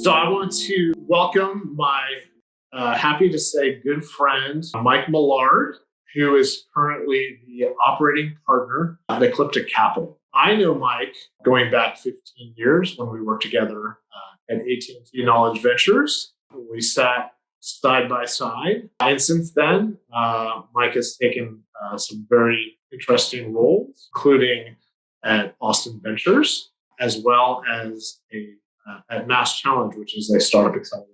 So I want to welcome my, happy to say, good friend, Mike Millard, who is currently the operating partner at Ecliptic Capital. I know Mike going back 15 years when we worked together at AT&T Knowledge Ventures. We sat side by side. And since then, Mike has taken some very interesting roles, including at Austin Ventures, as well as at Mass Challenge, which is a startup accelerator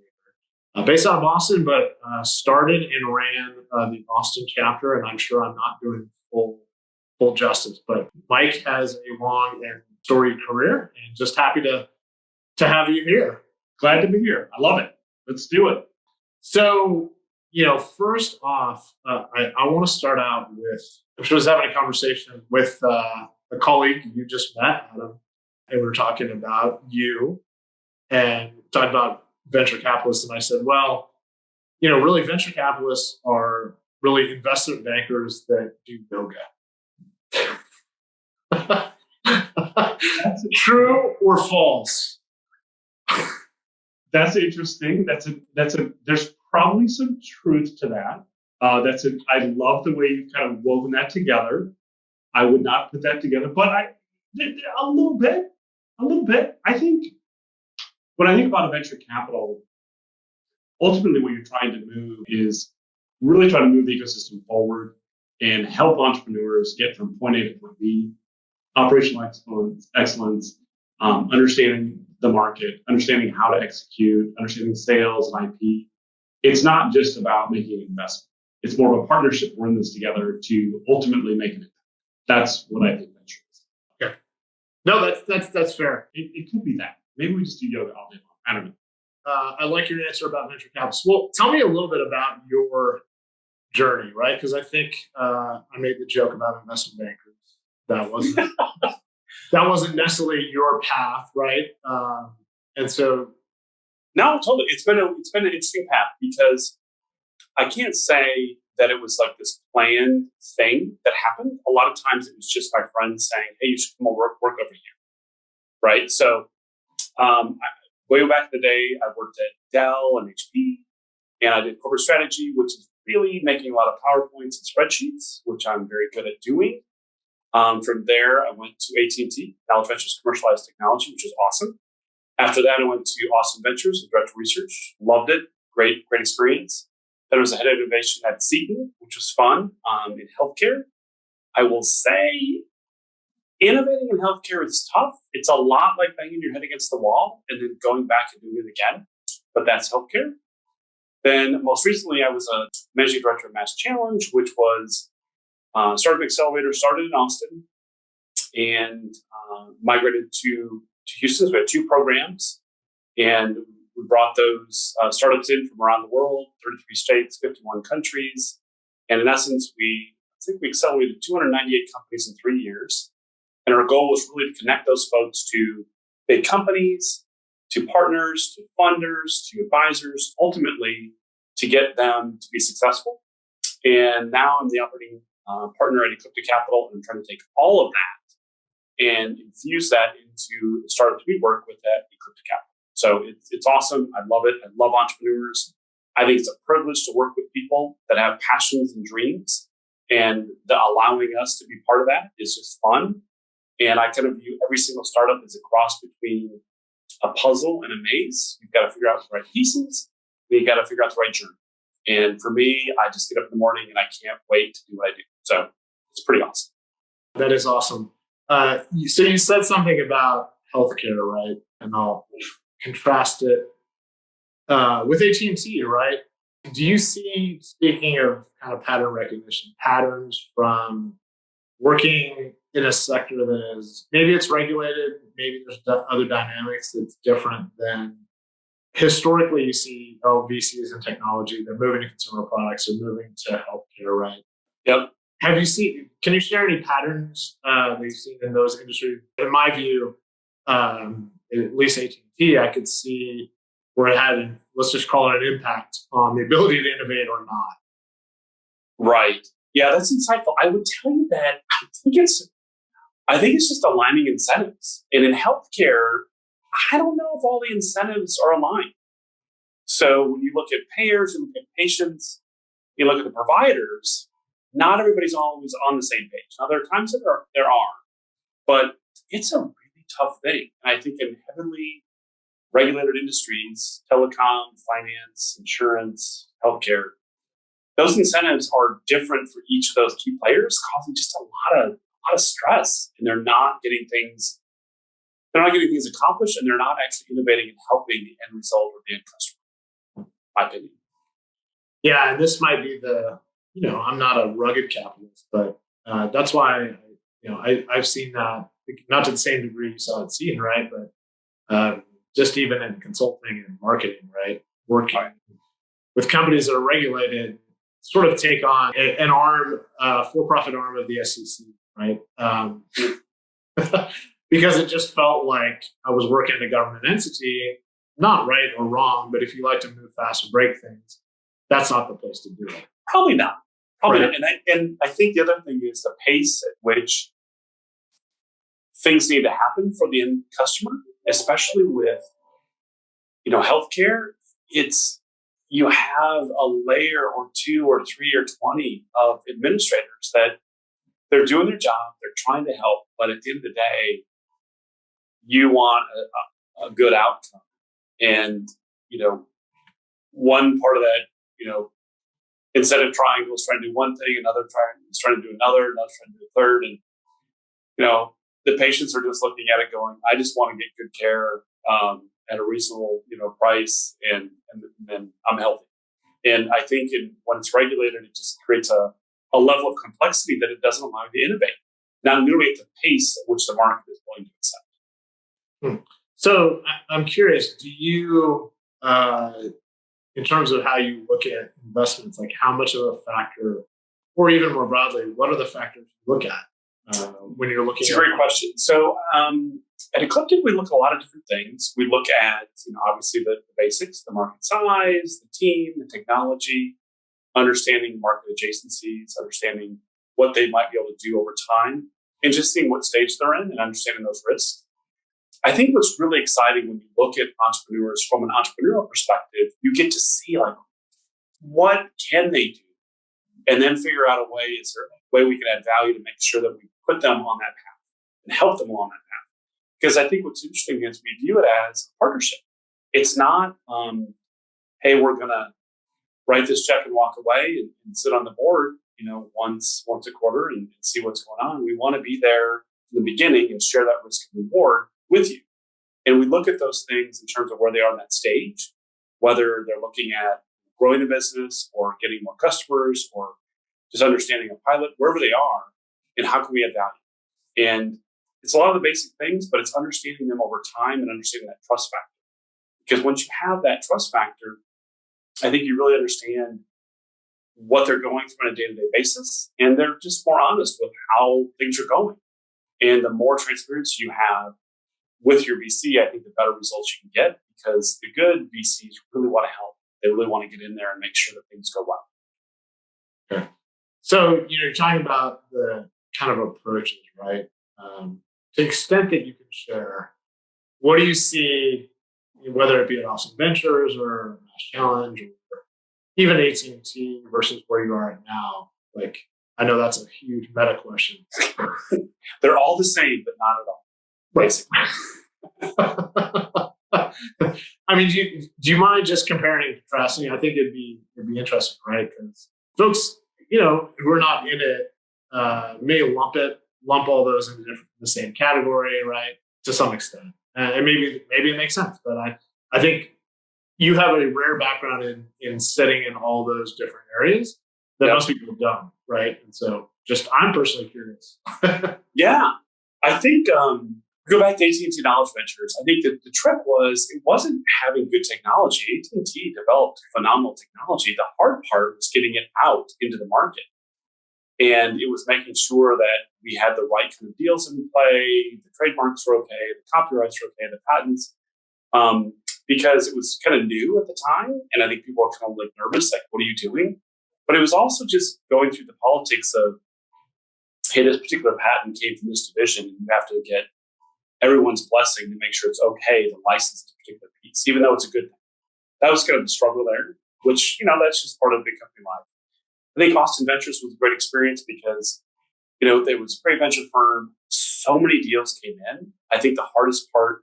based out of Boston, but started and ran the Austin chapter. And I'm sure I'm not doing full justice, but Mike has a long and storied career, and just happy to have you here. Glad to be here. I love it. Let's do it. So, first off, I want to start out with, I was having a conversation with a colleague you just met, Adam, and we were talking about you and talking about venture capitalists. And I said, well, really venture capitalists are really investment bankers that do yoga. True or false? That's interesting. There's probably some truth to that. I love the way you've kind of woven that together. I would not put that together, but a little bit. I think when I think about a venture capital, ultimately what you're trying to move is really trying to move the ecosystem forward and help entrepreneurs get from point A to point B, operational excellence, understanding the market, understanding how to execute, understanding sales and IP. It's not just about making an investment. It's more of a partnership. We're in this together to ultimately make an impact. That's what I think venture is. Okay. No, that's fair. It could be that. Maybe we just do yoga all day long. I don't know. I like your answer about venture capital. Well, tell me a little bit about your journey, right? Because I think I made the joke about investment bankers. That wasn't necessarily your path, right? And so, no, totally. It's been an interesting path because I can't say that it was like this planned thing that happened. A lot of times it was just my friends saying, "Hey, you should come over work over here," right? So, way back in the day, I worked at Dell and HP, and I did corporate strategy, which is really making a lot of PowerPoints and spreadsheets, which I'm very good at doing. From there, I went to AT&T, Knowledge Ventures Commercialized Technology, which was awesome. After that, I went to Austin Ventures and Director of Research. Loved it. Great experience. Then I was the head of innovation at Seton, which was fun in healthcare. I will say innovating in healthcare is tough. It's a lot like banging your head against the wall and then going back and doing it again. But that's healthcare. Then most recently, I was a managing director of Mass Challenge, which was startup accelerator, started in Austin and migrated to Houston. So we had 2 programs, and we brought those startups in from around the world, 33 states, 51 countries. And in essence, I think we accelerated 298 companies in 3 years. And our goal was really to connect those folks to big companies, to partners, to funders, to advisors, ultimately to get them to be successful. And now I'm the operating partner at Ecliptic Capital, and I'm trying to take all of that and infuse that into the startups we work with at Ecliptic Capital. So it's awesome. I love it. I love entrepreneurs. I think it's a privilege to work with people that have passions and dreams, and allowing us to be part of that is just fun. And I kind of view every single startup as a cross between a puzzle and a maze. You've got to figure out the right pieces, and you've got to figure out the right journey. And for me, I just get up in the morning and I can't wait to do what I do. So it's pretty awesome. That is awesome. So you said something about healthcare, right? And I'll contrast it with AT&T, right? Do you see, speaking of kind of pattern recognition, patterns from working in a sector that is, maybe it's regulated, maybe there's other dynamics that's different than historically you see, VCs and technology, they're moving to consumer products, they're moving to healthcare, right? Yep. Can you share any patterns that you've seen in those industries? In my view, at least AT&T, I could see where it had, let's just call it an impact on the ability to innovate or not. Right. Yeah, that's insightful. I would tell you that I think it's just aligning incentives. And in healthcare, I don't know if all the incentives are aligned. So when you look at payers, you look at patients, you look at the providers, not everybody's always on the same page. Now, there are times that there are, but it's a really tough thing. And I think in heavily regulated industries, telecom, finance, insurance, healthcare, those incentives are different for each of those key players, causing just a lot of stress. And they're not getting things accomplished, and they're not actually innovating and helping the end result or the end customer, in my opinion. Yeah, and this might be I'm not a rugged capitalist, but that's why, I've seen that, not to the same degree you saw it seen, right? But just even in consulting and marketing, right? Working with companies that are regulated, sort of take on an arm, for-profit arm of the SEC, right? Because it just felt like I was working in a government entity, not right or wrong, but if you like to move fast and break things, that's not the place to do it. Probably not. And I think the other thing is the pace at which things need to happen for the end customer, especially with, healthcare. You have a layer or 2 or 3 or 20 of administrators that they're doing their job, they're trying to help, but at the end of the day, you want a good outcome. And, one part of that, instead of triangle is trying to do one thing, another triangle is trying to do another trying to do a third. And, the patients are just looking at it going, I just want to get good care at a reasonable, price, and then I'm healthy. And I think when it's regulated, it just creates a level of complexity that it doesn't allow you to innovate, not nearly at the pace at which the market is willing to accept. So I'm curious, do you, in terms of how you look at investments, like how much of a factor, or even more broadly, what are the factors you look at when you're looking? It's a great question. So at Ecliptic, we look at a lot of different things. We look at, obviously the basics, the market size, the team, the technology, understanding market adjacencies, understanding what they might be able to do over time, and just seeing what stage they're in and understanding those risks. I think what's really exciting when you look at entrepreneurs from an entrepreneurial perspective, you get to see what can they do, and then figure out a way, is there a way we can add value to make sure that we put them on that path and help them along that path. Because I think what's interesting is we view it as a partnership. It's not, hey, we're going to write this check and walk away and sit on the board, once a quarter and see what's going on. We want to be there in the beginning and share that risk and reward with you. And we look at those things in terms of where they are in that stage, whether they're looking at growing the business or getting more customers or just understanding a pilot, wherever they are, and how can we add value. And it's a lot of the basic things, but it's understanding them over time and understanding that trust factor. Because once you have that trust factor, I think you really understand what they're going through on a day-to-day basis, and they're just more honest with how things are going. And the more transparency you have with your VC, I think the better results you can get, because the good VCs really want to help. They really want to get in there and make sure that things go well. Okay. So, you're talking about the kind of approaches, right? To the extent that you can share, what do you see, whether it be at Awesome Ventures or Mass Challenge or even AT&T versus where you are at now? Like, I know that's a huge meta question. They're all the same, but not at all. Basically. I mean, do you mind just comparing and contrasting? I think it'd be interesting, right? Because folks, who are not in it, may lump all those into the same category, right? To some extent, and maybe it makes sense. But I think you have a rare background in sitting in all those different areas that most people don't, right? And so, I'm personally curious. Yeah, I think. Go back to AT&T Knowledge Ventures. I think that the trick was, it wasn't having good technology. AT&T developed phenomenal technology. The hard part was getting it out into the market. And it was making sure that we had the right kind of deals in play, the trademarks were okay, the copyrights were okay, the patents, because it was kind of new at the time. And I think people were kind of nervous, like, what are you doing? But it was also just going through the politics of, hey, this particular patent came from this division, and you have to get everyone's blessing to make sure it's okay to license this particular piece, even though it's a good thing. That was kind of the struggle there, which, that's just part of big company life. I think Austin Ventures was a great experience because, there was a great venture firm. So many deals came in. I think the hardest part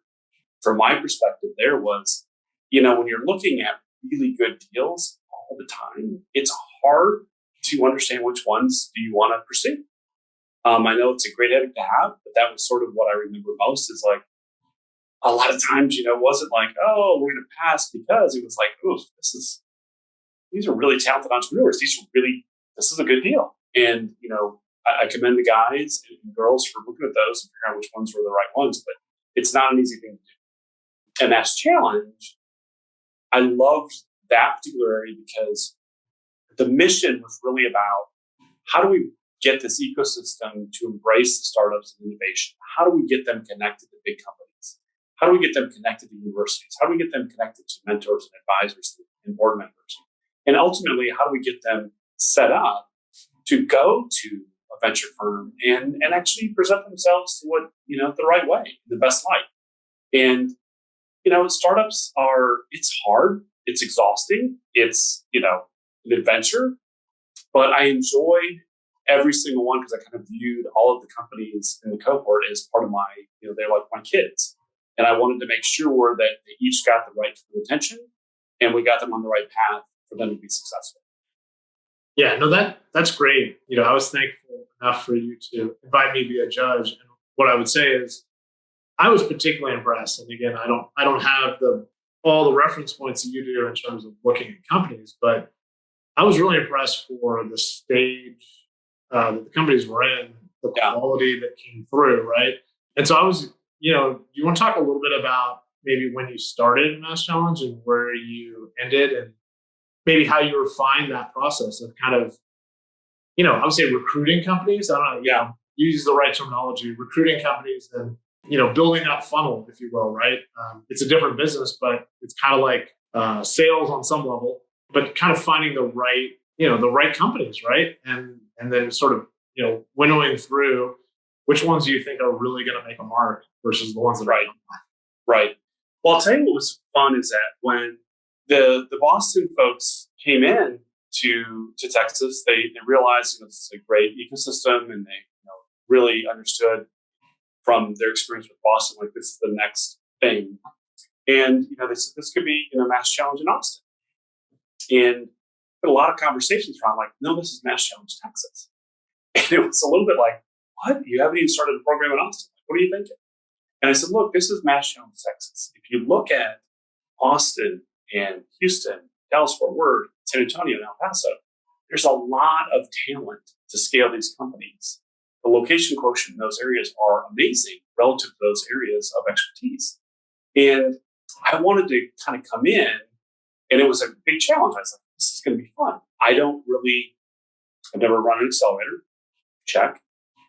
from my perspective there was, when you're looking at really good deals all the time, it's hard to understand which ones do you want to pursue. I know it's a great headache to have, but that was sort of what I remember most is like, a lot of times, it wasn't like, oh, we're going to pass because it was like, oh, these are really talented entrepreneurs. This is a good deal. And, I commend the guys and girls for looking at those and figuring out which ones were the right ones, but it's not an easy thing to do. And that's challenge. I loved that particular area because the mission was really about how do we get this ecosystem to embrace the startups and innovation? How do we get them connected to big companies? How do we get them connected to universities? How do we get them connected to mentors and advisors and board members? And ultimately, how do we get them set up to go to a venture firm and actually present themselves to what, the right way, the best light? And, startups it's hard, it's exhausting, it's, an adventure, but I enjoyed every single one because I kind of viewed all of the companies in the cohort as part of my, they're like my kids. And I wanted to make sure that they each got the right kind of attention and we got them on the right path for them to be successful. Yeah, no, that's great. I was thankful enough for you to invite me to be a judge. And what I would say is I was particularly impressed. And again, I don't have all the reference points that you do in terms of looking at companies, but I was really impressed for the stage that the companies were in, the quality that came through, right? And so I was, you want to talk a little bit about maybe when you started Mass Challenge and where you ended and maybe how you refined that process of kind of, I would say recruiting companies. I don't know, use the right terminology, recruiting companies and, building that funnel, if you will, right? It's a different business, but it's kind of like sales on some level, but kind of finding the right companies, right? And then sort of, winnowing through which ones do you think are really going to make a mark versus the ones that are right. Well, I'll tell you what was fun is that when the Boston folks came in to Texas, they realized this is a great ecosystem, and they really understood from their experience with Boston, like this is the next thing. And they said this could be Mass Challenge in Austin. And a lot of conversations around like, no, this is Mass Challenge Texas. And it was a little bit like, what? You haven't even started a program in Austin. What are you thinking? And I said, look, this is Mass Challenge Texas. If you look at Austin and Houston, Dallas-Fort Worth, San Antonio, and El Paso, there's a lot of talent to scale these companies. The location quotient in those areas are amazing relative to those areas of expertise. And I wanted to kind of come in, and it was a big challenge. I was like, this is going to be fun. I've never run an accelerator. Check.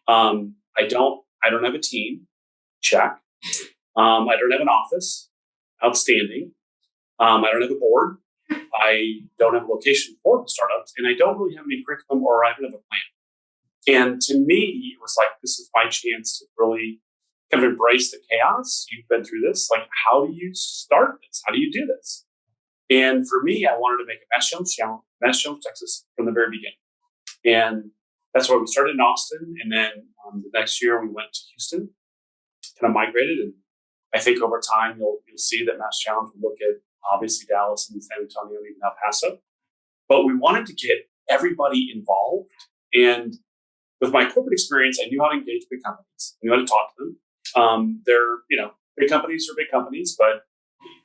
I don't have a team. Check. I don't have an office. Outstanding. I don't have a board. I don't have a location for the startups, and I don't really have any curriculum or I don't have a plan. And to me, it was like, this is my chance to really kind of embrace the chaos. You've been through this. Like, how do you start this? How do you do this? And for me, I wanted to make a Mass Challenge Texas from the very beginning. And that's why we started in Austin. And then the next year we went to Houston, kind of migrated. And I think over time, you'll see that Mass Challenge will look at obviously Dallas and San Antonio and even El Paso. But we wanted to get everybody involved. And with my corporate experience, I knew how to engage big companies. I knew how to talk to them. Big companies are big companies, but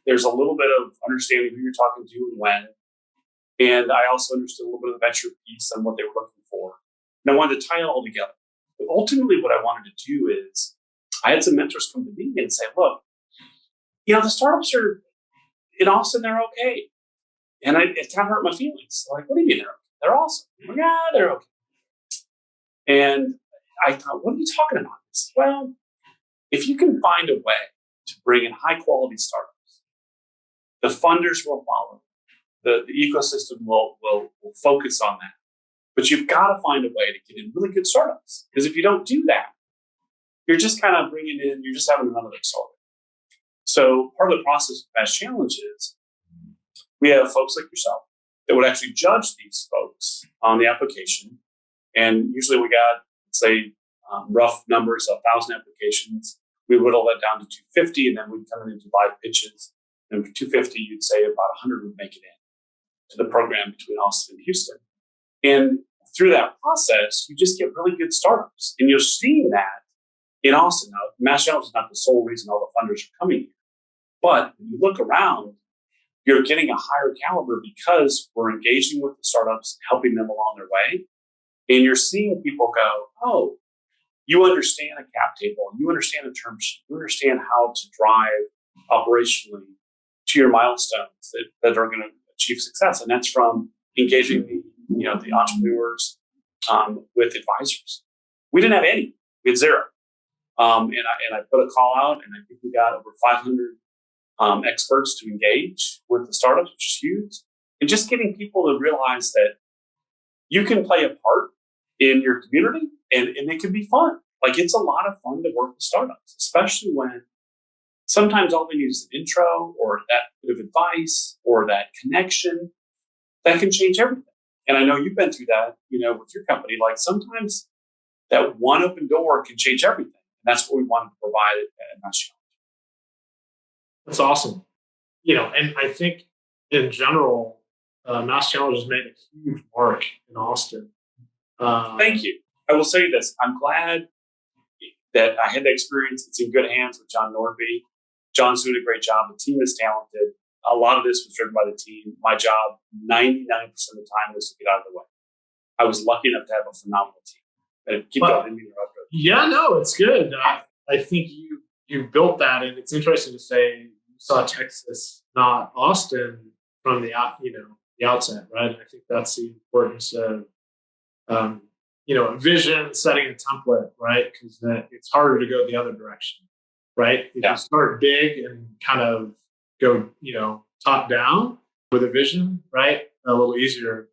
there's a little bit of understanding who you're talking to and when. And I also understood a little bit of the venture piece and what they were looking for. And I wanted to tie it all together. But ultimately, what I wanted to do is I had some mentors come to me and say, look, the startups are in Austin, they're okay. And it kind of hurt my feelings. Like, what do you mean they're awesome? I'm like, yeah, they're okay. And I thought, what are you talking about? Well, if you can find a way to bring in high quality startups, the funders will follow. The ecosystem will focus on that. But you've got to find a way to get in really good startups. Because if you don't do that, you're just kind of you're just having another accelerator. So part of the process of Mass Challenge is we have folks like yourself that would actually judge these folks on the application. And usually we got, say, rough numbers, 1,000 applications. We whittle that down to 250, and then we'd come in and do live pitches. And for 250, you'd say about 100 would make it in to the program between Austin and Houston. And through that process, you just get really good startups. And you're seeing that in Austin. Now, Mass Challenge is not the sole reason all the funders are coming here. But when you look around, you're getting a higher caliber because we're engaging with the startups, helping them along their way. And you're seeing people go, oh, you understand a cap table, you understand a term sheet, you understand how to drive operationally to your milestones that are going to achieve success. And that's from engaging the entrepreneurs with advisors. We didn't have any. We had zero. And I put a call out, and I think we got over 500 experts to engage with the startups, which is huge. And just getting people to realize that you can play a part in your community, and it can be fun. Like, it's a lot of fun to work with startups, especially when sometimes all they need is an intro or that bit of advice or that connection that can change everything. And I know you've been through that, with your company. Like, sometimes that one open door can change everything. And that's what we wanted to provide at Mass Challenge. That's awesome. And I think in general, Mass Challenge has made a huge mark in Austin. Thank you. I will say this. I'm glad that I had the experience. It's in good hands with John Nordby. John's doing a great job. The team is talented. A lot of this was driven by the team. My job, 99% of the time, was to get out of the way. I was lucky enough to have a phenomenal team. And keep going. Yeah, no, it's good. I think you built that, and it's interesting to say you saw Texas, not Austin, from the outset, right? I think that's the importance of a vision, setting a template, right? Because it's harder to go the other direction, right? If you start big and kind of go, top down with a vision, right? A little easier.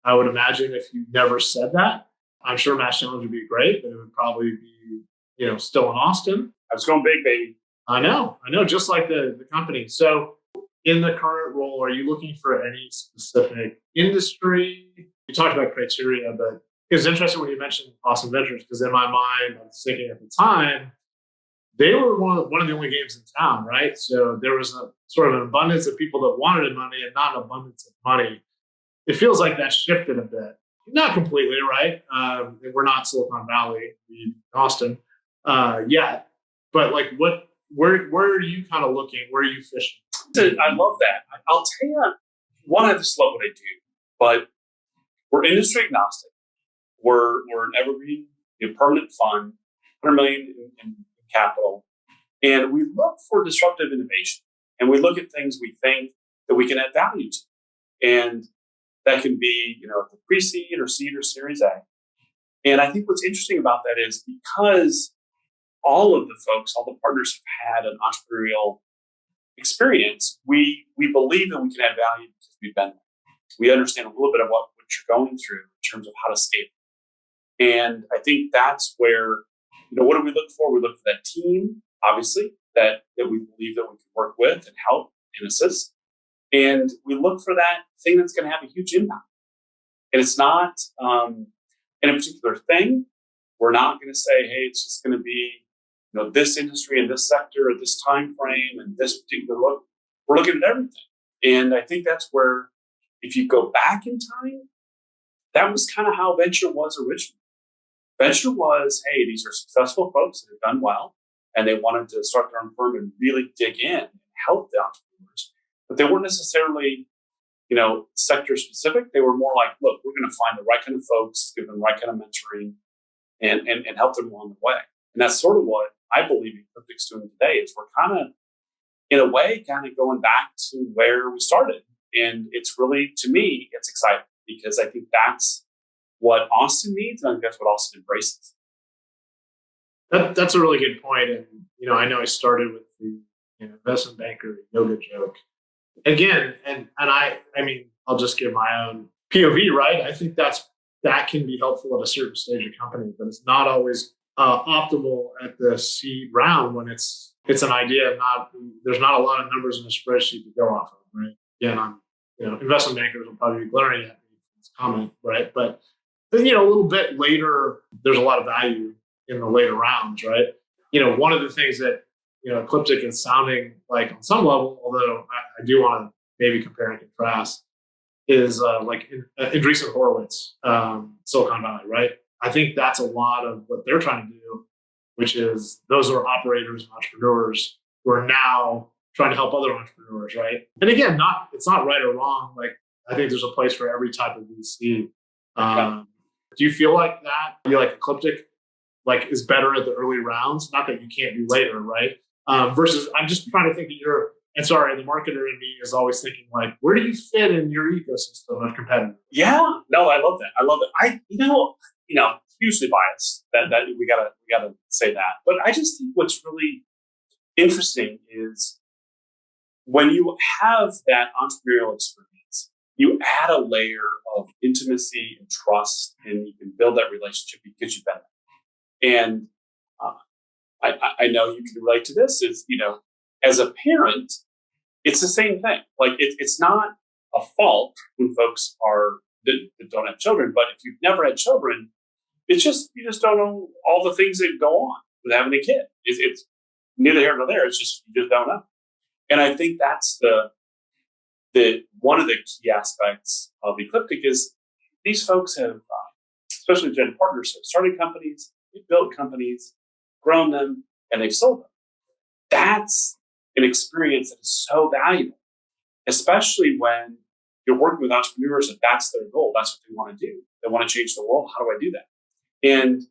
I would imagine if you never said that, I'm sure Mass Challenge would be great, but it would probably be, still in Austin. I was going big, baby. I know, just like the company. So in the current role, are you looking for any specific industry? You talked about criteria, but it was interesting when you mentioned Austin Ventures, because in my mind, I was thinking at the time, they were one of the only games in town, right? So there was a sort of an abundance of people that wanted money and not an abundance of money. It feels like that shifted a bit. Not completely, right? We're not Silicon Valley, we're Austin yet. But like, where are you kind of looking? Where are you fishing? I love that. I'll tell you, one, I just love what I do, but we're industry agnostic. We're an evergreen, permanent fund, $100 million in capital, and we look for disruptive innovation. And we look at things we think that we can add value to, and that can be, the pre-seed or seed or Series A. And I think what's interesting about that is because all of the folks, all the partners have had an entrepreneurial experience, we believe that we can add value because we've been there. We understand a little bit of what you're going through in terms of how to scale. And I think that's where, what do we look for? We look for that team, obviously, that we believe that we can work with and help and assist. And we look for that thing that's going to have a huge impact. And it's not in a particular thing. We're not going to say, hey, it's just going to be, this industry and this sector at this time frame and this particular look. We're looking at everything. And I think that's where, if you go back in time, that was kind of how venture was originally. Venture was, hey, these are successful folks that have done well, and they wanted to start their own firm and really dig in and help the entrepreneurs. But they weren't necessarily, sector specific. They were more like, look, we're going to find the right kind of folks, give them the right kind of mentoring, and help them along the way. And that's sort of what I believe Ecliptic's doing today. Is we're kind of, in a way, kind of going back to where we started. And it's really, to me, it's exciting because I think that's what Austin needs, and I think that's what Austin embraces. That's a really good point. And, I know I started with the investment banker yoga joke. Again, and I mean, I'll just give my own POV, right? I think that can be helpful at a certain stage of company, but it's not always optimal at the seed round when it's an idea. There's not a lot of numbers in a spreadsheet to go off of, right? Again, investment bankers will probably be glaring at me for this comment, right? But then, a little bit later, there's a lot of value in the later rounds, right? One of the things that Ecliptic is sounding like on some level, although I do want to maybe compare and contrast, is like Andreessen Horowitz, Silicon Valley, right? I think that's a lot of what they're trying to do, which is those are operators and entrepreneurs who are now trying to help other entrepreneurs, right? And again, it's not right or wrong. Like, I think there's a place for every type of VC. Do you feel like that? You like Ecliptic, like, is better at the early rounds? Not that you can't do later, right? Versus, I'm just trying to think that the marketer in me is always thinking, like, where do you fit in your ecosystem of competitors? Yeah, no, I love that. Hugely biased. That we gotta say that. But I just think what's really interesting is when you have that entrepreneurial experience, you add a layer of intimacy and trust, and you can build that relationship because you've been there. And I know you can relate to this. Is as a parent, it's the same thing. Like it's not a fault when folks that don't have children, but if you've never had children, it's just you just don't know all the things that go on with having a kid. It's neither here nor there. It's just you just don't know. And I think that's the one of the key aspects of Ecliptic is these folks have, especially general partners, have started companies, they've built companies, grown them, and they've sold them. That's an experience that is so valuable, especially when you're working with entrepreneurs and that's their goal. That's what they want to do. They want to change the world. How do I do that? And,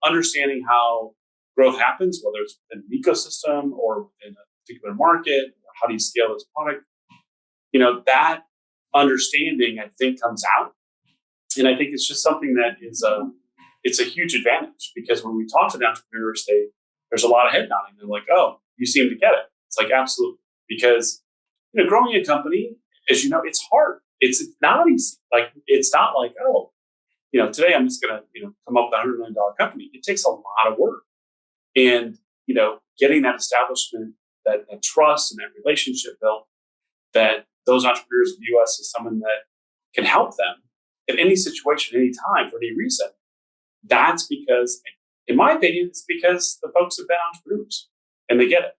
understanding how growth happens, whether it's within an ecosystem or within a particular market, or how do you scale this product? That understanding, I think, comes out. And I think it's just something that it's a huge advantage because when we talk to the entrepreneurs, there's a lot of head nodding. They're like, oh, you seem to get it. It's like, absolutely. Because, growing a company, as you know, it's hard. It's not easy. Like, it's not like, oh, today I'm just going to, come up with a $100 million company. It takes a lot of work. And, getting that establishment, that trust and that relationship built, that those entrepreneurs view us as someone that can help them in any situation, any time, for any reason. That's because, in my opinion, it's because the folks have been entrepreneurs and they get it.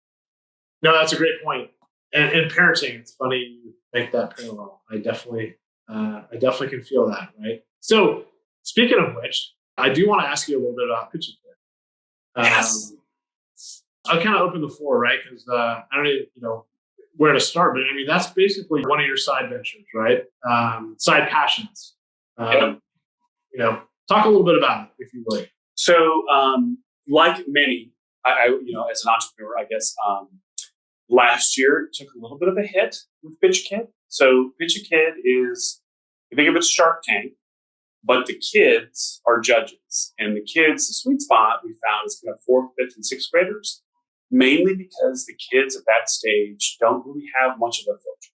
No, that's a great point. And parenting, it's funny you make that parallel. I definitely can feel that, right? So, speaking of which, I do want to ask you a little bit about Pitch Kit. Yes. I'll kind of open the floor, right? Because I don't even where to start, but I mean that's basically one of your side ventures, right? Side passions. Talk a little bit about it, if you would. So, like many, I as an entrepreneur, I guess last year took a little bit of a hit with Pitch Kit. So, Pitch Kit is, you think of it as Shark Tank, but the kids are judges, and the sweet spot we found is kind of 4th, 5th, and 6th graders. Mainly because the kids at that stage don't really have much of a filter.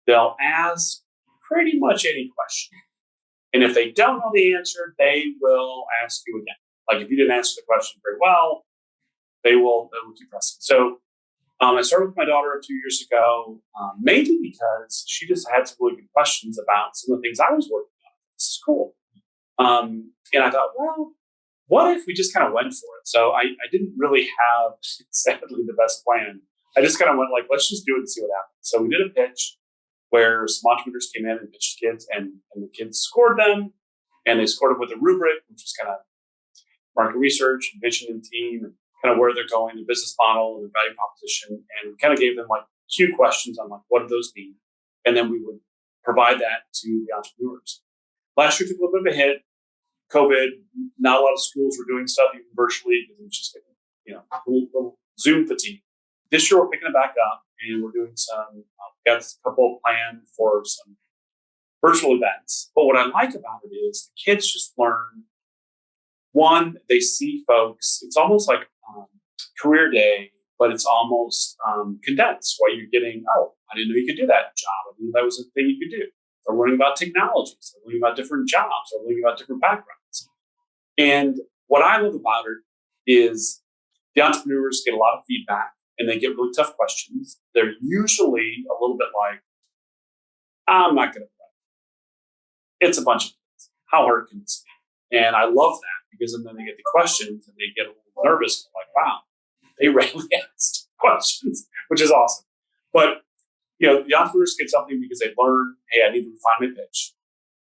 They'll ask pretty much any question. And if they don't know the answer, they will ask you again. Like if you didn't answer the question very well, they will keep pressing. So I started with my daughter 2 years ago, mainly because she just had some really good questions about some of the things I was working on. This is cool. And I thought, well, what if we just kind of went for it? So I didn't really have, sadly, the best plan. I just kind of went like, let's just do it and see what happens. So we did a pitch where some entrepreneurs came in and pitched kids, and the kids scored them, and they scored them with a rubric, which was kind of market research, vision and team, and kind of where they're going, the business model, and the value proposition, and kind of gave them like Q questions on like what do those mean, and then we would provide that to the entrepreneurs. Last year took a little bit of a hit. COVID, not a lot of schools were doing stuff even virtually because it was just getting, a little Zoom fatigue. This year we're picking it back up and we're doing some, got a couple planned for some virtual events. But what I like about it is the kids just learn. One, they see folks. It's almost like career day, but it's almost condensed. Where you're getting, oh, I didn't know you could do that job. I didn't know that was a thing you could do. They're learning about technologies. They're learning about different jobs. They're learning about different backgrounds. And what I love about it is the entrepreneurs get a lot of feedback and they get really tough questions. They're usually a little bit like, I'm not going to play. It's a bunch of kids. How hard can this be? And I love that because then they get the questions and they get a little nervous. Like, wow, they rarely asked questions, which is awesome. But, the entrepreneurs get something because they learn, hey, I need to refine my pitch.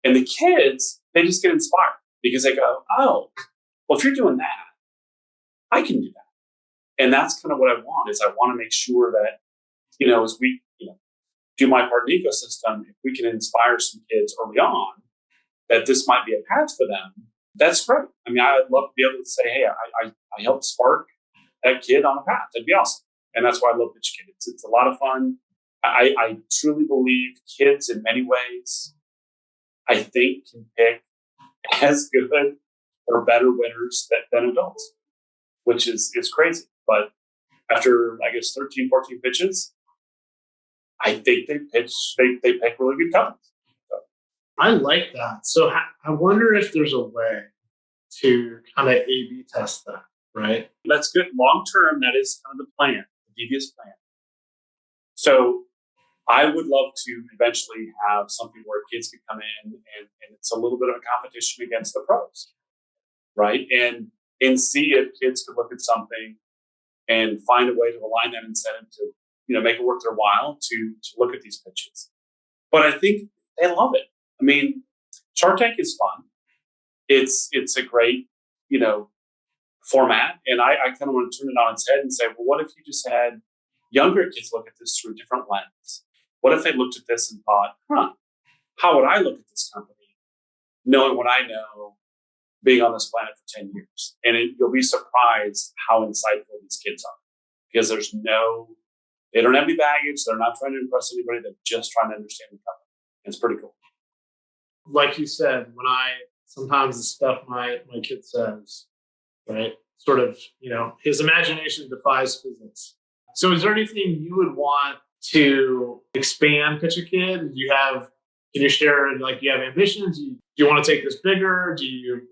And the kids, they just get inspired because they go, oh, well, if you're doing that, I can do that. And that's kind of what I want is I want to make sure that, as we, do my part in the ecosystem, if we can inspire some kids early on that this might be a path for them, that's great. I mean, I'd love to be able to say, hey, I helped spark that kid on a path. That'd be awesome. And that's why I love Pitch Kid. It's a lot of fun. I truly believe kids in many ways, I think, can pick as good or better winners than adults, which is crazy. But after, I guess, 13, 14 pitches, I think they pick really good companies. So. I like that. So I wonder if there's a way to kind of A/B test that, right? That's good. Long term, that is kind of the plan, the devious plan. So I would love to eventually have something where kids can come in and it's a little bit of a competition against the pros, right? And see if kids could look at something and find a way to align that incentive to, make it worth their while to look at these pitches. But I think they love it. I mean, Shark Tank is fun. It's a great, format. And I kind of want to turn it on its head and say, well, what if you just had younger kids look at this through a different lens? What if they looked at this and thought, how would I look at this company, knowing what I know, being on this planet for 10 years? And you'll be surprised how insightful these kids are because they don't have any baggage. They're not trying to impress anybody. They're just trying to understand the company. It's pretty cool. Like you said, sometimes the stuff my kid says, right, sort of, his imagination defies physics. So is there anything you would want to expand Pitch a Kid? Can you share, do you have ambitions? Do you want to take this bigger?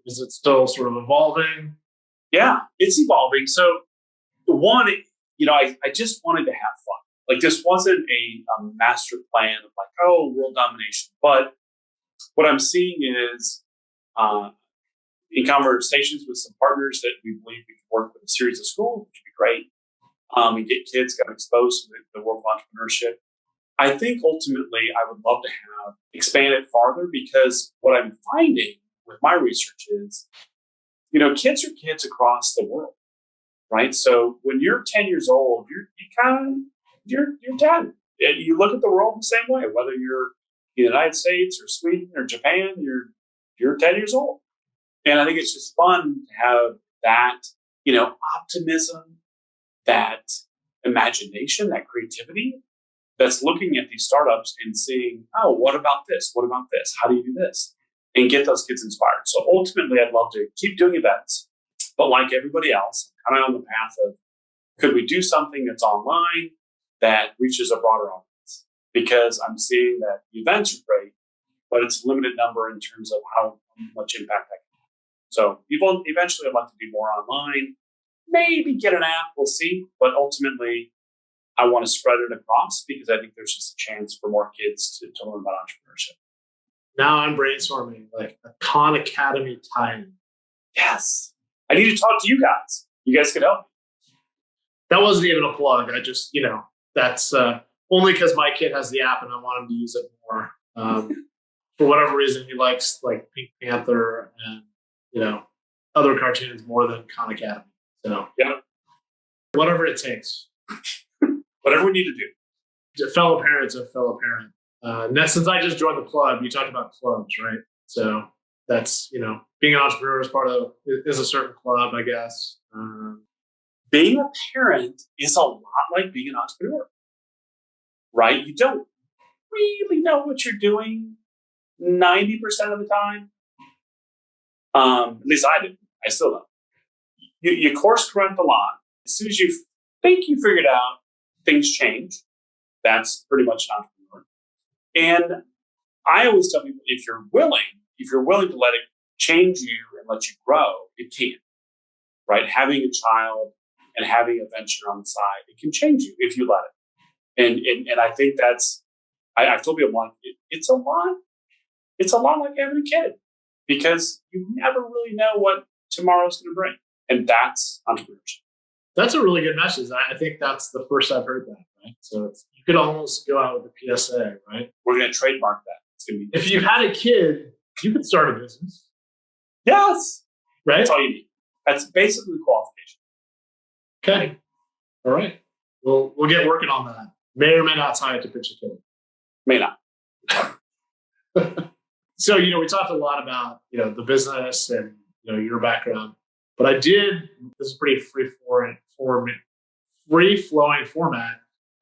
Is it still sort of evolving? Yeah, it's evolving. So one, I just wanted to have fun. Like this wasn't a master plan of world domination. But what I'm seeing is in conversations with some partners that we believe we can work with a series of schools, which would be great, and get kids kind of exposed to the world of entrepreneurship. I think ultimately I would love to have expand it farther because what I'm finding with my research is, kids are kids across the world, right? So when you're 10 years old, you're 10. And you look at the world the same way, whether you're in the United States or Sweden or Japan, you're 10 years old. And I think it's just fun to have that, optimism, that imagination, that creativity that's looking at these startups and seeing, oh, what about this? What about this? How do you do this? And get those kids inspired. So ultimately, I'd love to keep doing events, but like everybody else, kind of on the path of, could we do something that's online that reaches a broader audience? Because I'm seeing that the events are great, but it's a limited number in terms of how much impact I can have. So eventually I'd like to do more online, maybe get an app, we'll see. But ultimately, I want to spread it across because I think there's just a chance for more kids to learn about entrepreneurship. Now I'm brainstorming like a Khan Academy tie-in. Yes. I need to talk to you guys. You guys could help me. That wasn't even a plug. I just, that's only because my kid has the app and I want him to use it more. For whatever reason, he likes like Pink Panther and, other cartoons more than Khan Academy. So, yeah, whatever it takes. Whatever we need to do. A fellow parent's a fellow parent. Now, since I just joined the club, you talked about clubs, right? So that's, being an entrepreneur is a certain club, I guess. Being a parent is a lot like being an entrepreneur, right? You don't really know what you're doing 90% of the time. At least I didn't. I still don't. You course correct a lot. As soon as you think you figured out, things change. That's pretty much an entrepreneur. And I always tell people, if you're willing to let it change you and let you grow, it can. right? Having a child and having a venture on the side, it can change you if you let it. And I think I've told people, I'm like, it's a lot. It's a lot like having a kid because you never really know what tomorrow's going to bring. And that's entrepreneurship. That's a really good message. I think that's the first I've heard that, right? So you could almost go out with a PSA, right? We're going to trademark that. It's going to be. If you had a kid, you could start a business. Yes. Right? That's all you need. That's basically the qualification. Okay. All right. We'll get working on that. May or may not tie it to pitch a kid. May not. So, we talked a lot about, the business and, your background, but this is pretty free-flowing format.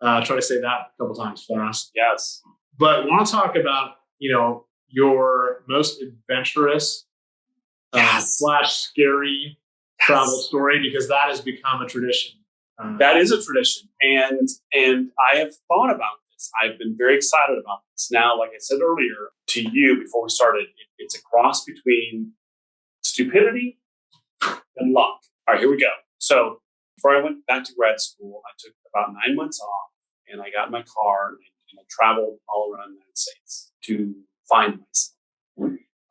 Try to say that a couple times fast. Yes. But I want to talk about, your most adventurous / scary travel story, because that has become a tradition. That is a tradition. And I have thought about this. I've been very excited about this. Now, like I said earlier to you before we started, it's a cross between stupidity and luck. All right, here we go. So before I went back to grad school, I took about 9 months off and I got in my car and I traveled all around the United States to find myself.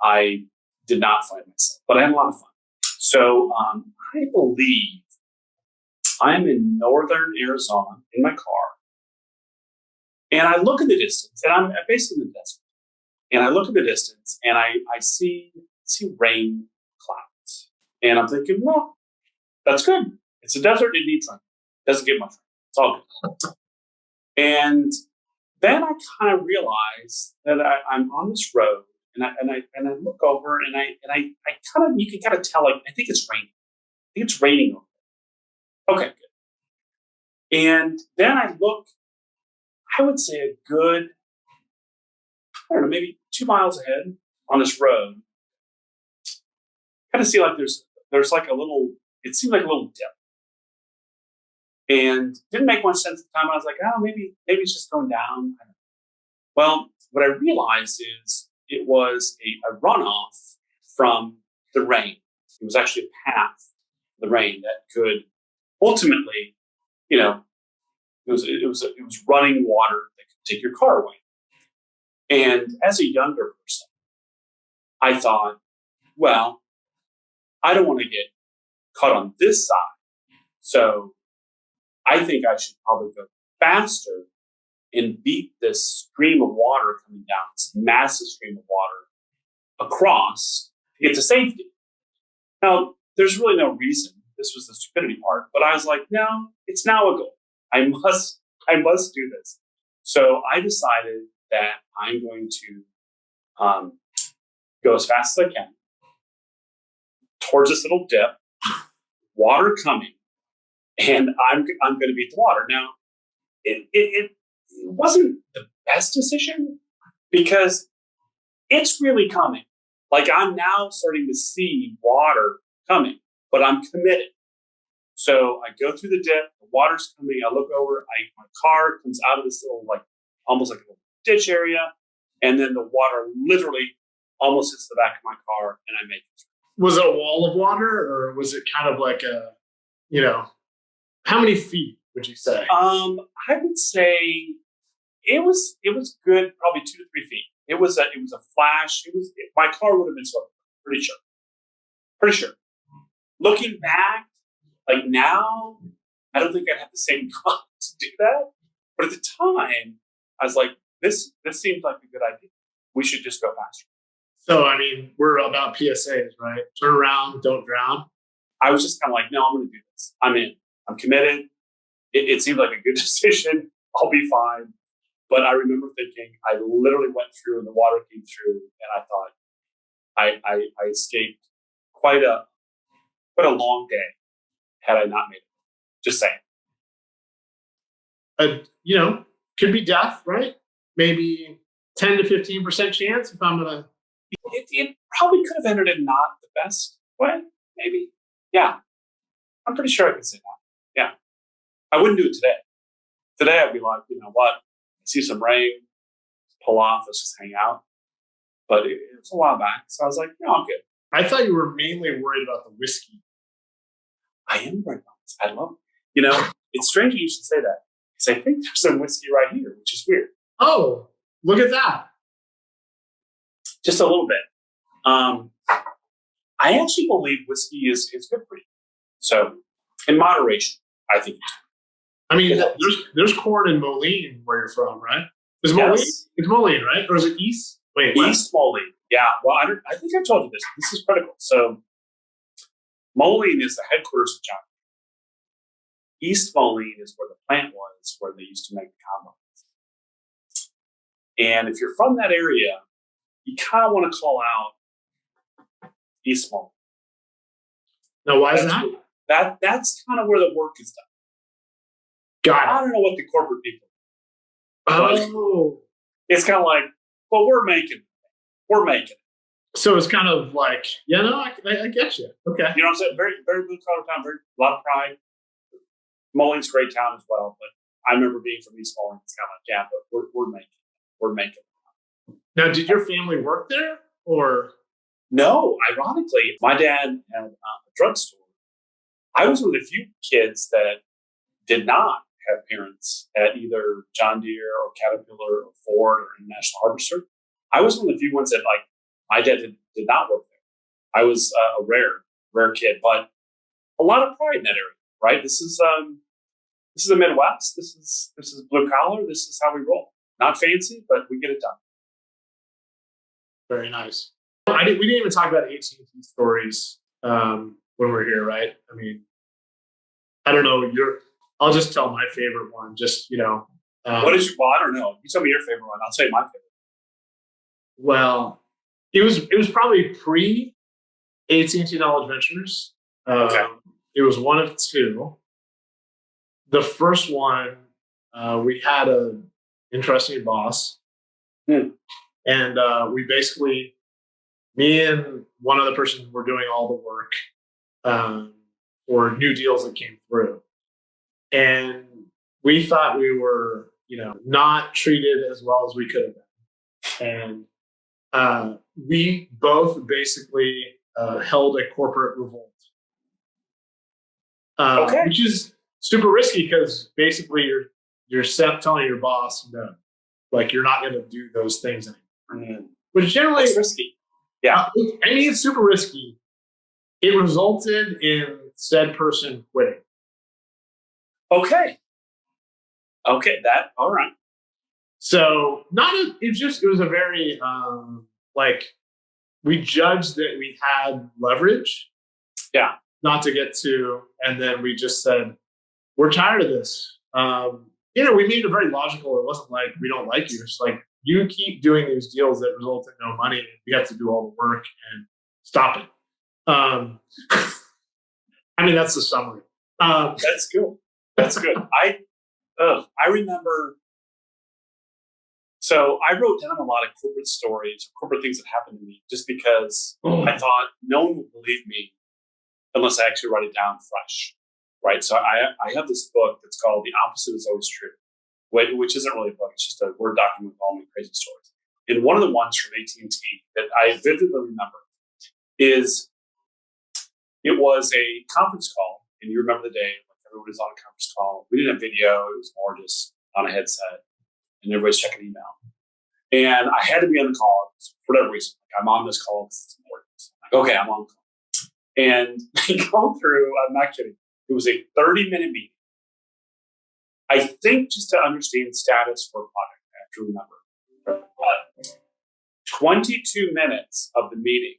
I did not find myself, but I had a lot of fun. So I believe I'm in northern Arizona in my car, and I look in the distance, and I'm basically in the desert. And I look in the distance, and I see rain clouds, and I'm thinking, well, that's good. It's a desert; it needs rain. Doesn't get much rain. It's all good. And then I kind of realize that I'm on this road, and I look over, and I kind of, you can kind of tell, like, I think it's raining. I think it's raining over there. Okay, good. And then I look, I would say a good, I don't know, maybe 2 miles ahead on this road. Kind of see like there's like a little, it seemed like a little dip. And didn't make much sense at the time. I was like, oh, maybe it's just going down. Well, what I realized is it was a runoff from the rain. It was actually a path of the rain that could ultimately, it was running water that could take your car away. And as a younger person, I thought, well, I don't want to get caught on this side. So I think I should probably go faster and beat this stream of water coming down, this massive stream of water across to get to safety. Now, there's really no reason. This was the stupidity part, but I was like, no, it's now a goal. I must do this. So I decided that I'm going to go as fast as I can towards this little dip, water coming, and I'm going to beat the water. Now, it wasn't the best decision because it's really coming. Like, I'm now starting to see water coming, but I'm committed. So I go through the dip, the water's coming, I look over, my car comes out of this little, like, almost like a little ditch area, and then the water literally almost hits the back of my car, and I make it. Was it a wall of water, or was it kind of like a, how many feet would you say? I would say it was good, probably 2 to 3 feet. It was a flash. My car would have been swept. Pretty sure. Looking back, like now, I don't think I'd have the same guts to do that. But at the time, I was like, this seems like a good idea. We should just go faster. So, I mean, we're about PSAs, right? Turn around, don't drown. I was just kind of like, no, I'm going to do this. I'm in. I'm committed. It seemed like a good decision. I'll be fine. But I remember thinking, I literally went through and the water came through, and I thought I escaped quite a long day had I not made it. Just saying. Could be death, right? Maybe 10 to 15% chance if I'm going to. It probably could have ended in not the best way, maybe. Yeah. I'm pretty sure I could say that. Yeah. I wouldn't do it today. Today I'd be like, you know what? I see some rain, pull off, let's just hang out. But it was a while back. So I was like, no, I'm good. I thought you were mainly worried about the whiskey. I am very balanced. I love it. It's strange you should say that because I think there's some whiskey right here, which is weird. Oh, look at that. Just a little bit. I actually believe whiskey is good for you. So, in moderation, I think. I mean, there's corn in Moline where you're from, right? Is Moline? Yes. It's Moline, right? Or is it East? Wait, East Moline. Yeah. Well, I think I've told you this. This is critical. So, Moline is the headquarters of John. East Moline is where the plant was, where they used to make the combines. And if you're from that area, you kind of want to call out East Moline. Now, why is that? That's kind of where the work is done. Got it. I don't know what the corporate people. Oh. It's kind of like, well, we're making it. So it's kind of like, I get you. Okay. You know what I'm saying? Very, very blue collar town, a lot of pride. Moline's a great town as well, but I remember being from East Moline. It's kind of like, yeah, but we're making it. Now, did your family work there or? No, ironically, my dad had a drugstore. I was one of the few kids that did not have parents at either John Deere or Caterpillar or Ford or International Harvester. I was one of the few ones that, like, my dad did not work there. I was a rare kid, but a lot of pride in that area, right? This is the Midwest. This is blue collar. This is how we roll. Not fancy, but we get it done. Very nice. We didn't even talk about AT&T stories when we're here, right? I mean, I don't know. I'll just tell my favorite one. Just what is your? Well, I don't know. You tell me your favorite one. I'll tell you my favorite. Well, it was probably pre AT&T Knowledge Ventures. Okay. It was one of two. The first one, we had an interesting boss, and we basically, me and one other person were doing all the work for new deals that came through, and we thought we were, not treated as well as we could have been, and we both basically held a corporate revolt, which is super risky because basically you're telling your boss no, like you're not going to do those things anymore. Which generally is risky. Yeah, I mean it's super risky. It resulted in said person quitting. Okay, that all right. So it was a very we judged that we had leverage. Yeah. Not to get to, and then we just said, we're tired of this. We made it very logical. It wasn't like we don't like you. It's like you keep doing these deals that result in no money. We have to do all the work and stop it. I mean, that's the summary. That's good. That's good. I remember. So I wrote down a lot of corporate stories, corporate things that happened to me, just because I thought no one would believe me unless I actually write it down fresh, right? So I have this book that's called "The Opposite Is Always True," which isn't really a book; it's just a Word document with all my crazy stories. And one of the ones from AT&T that I vividly remember is it was a conference call, and you remember the day, like everyone was on a conference call. We didn't have video; it was more just on a headset, and everybody's checking email. And I had to be on the call for whatever reason. Like, I'm on this call because it's important. Like, okay, I'm on the call. And they go through, I'm not kidding, it was a 30-minute meeting. I think just to understand status for a product, I have to remember. 22 minutes of the meeting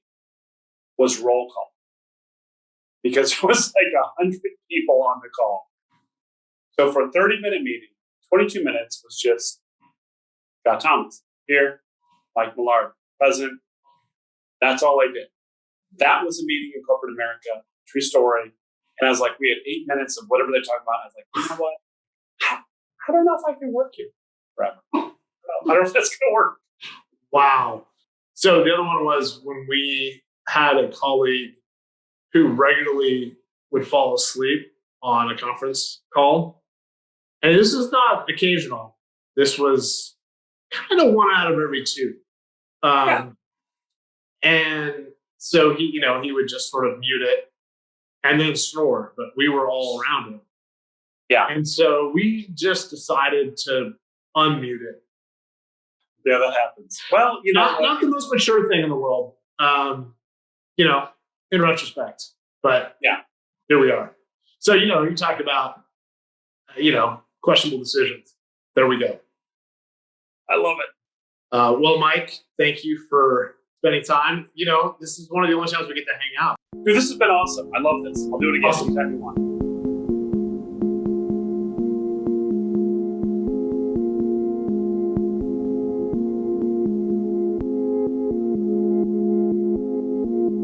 was roll call because it was like 100 people on the call. So for a 30-minute meeting, 22 minutes was just Scott Thomas here, Mike Millard, president. That's all I did. That was a meeting in corporate America, true story. And I was like, we had 8 minutes of whatever they're talking about. I was like, you know what? I don't know if I can work here forever. I don't know if that's going to work. Wow. So the other one was when we had a colleague who regularly would fall asleep on a conference call. And this is not occasional. This was kind of one out of every two. And so he would just sort of mute it. and then snore, but we were all around him. Yeah. And so we just decided to unmute it. Yeah, that happens. Well, not the most mature thing in the world, in retrospect. But yeah, here we are. So, you talk about, questionable decisions. There we go. I love it. Well, Mike, thank you for spending time. This is one of the only times we get to hang out. Dude, this has been awesome. I love this. I'll do it again Awesome. anytime you want.